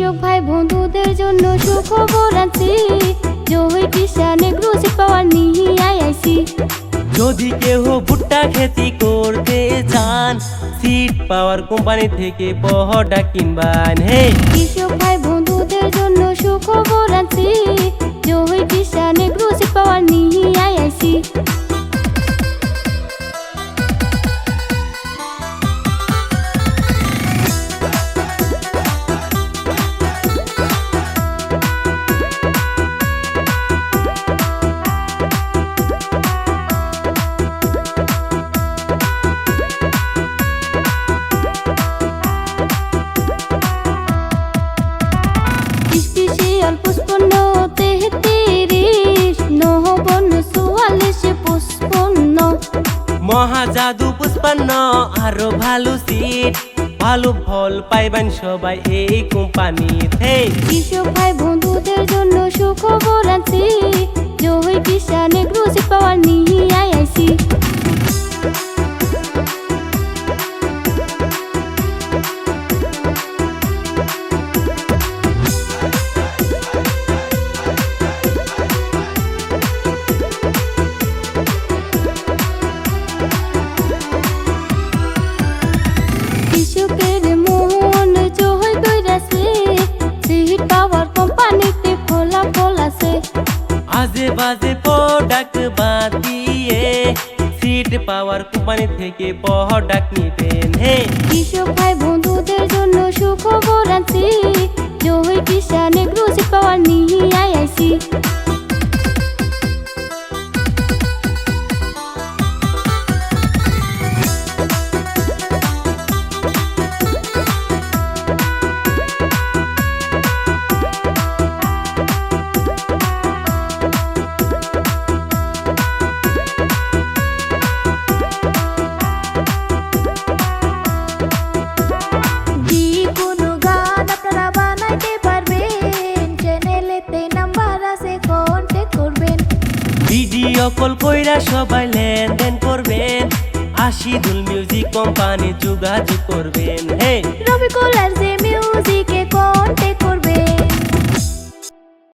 কৃষক ভাই বন্ধুদের জন্য সুখবর আনছি, জহি টিশান এগ্রোসিড পাওয়ার নিয়ে আইছি। যদি কেউ ভুট্টা খেতি করতে চান, সিড পাওয়ার কোম্পানি থেকে প্রোডাক্ট কিনবান। হে কৃষক ভাই বন্ধুদের জন্য সুখবর আনছি, জহি টিশান এগ্রোসিড পাওয়ার নিয়ে আইছি। মহাজাদু 55 আরো ভালো সিড, ভালো ফল পাইবেন সবাই এই কোম্পানিতে। কৃষক ভাই বন্ধুদের জন্য সুখবর আনছি, জহি টিশান এগ্রোসিড পাওয়ার নিয়ে আইছি। আজে বাজে প্রোডাক্ট বাদ দিয়ে সিড পাওয়ার কোম্পানি থেকে প্রোডাক্ট নিবেন। হে কৃষক ভাই বন্ধুদের জন্য সুখবর আনছি, জহি টিশান এগ্রোসিড পাওয়ার নিয়ে আইছি। ভিডিও কল কইরা সবাই লেনদেন করবেন, আশিদুল মিউজিক কোম্পানি যোগাযোগ করবেন। হে রবিকুল আর যে মিউজিকে কন্টাক্ট করবেন।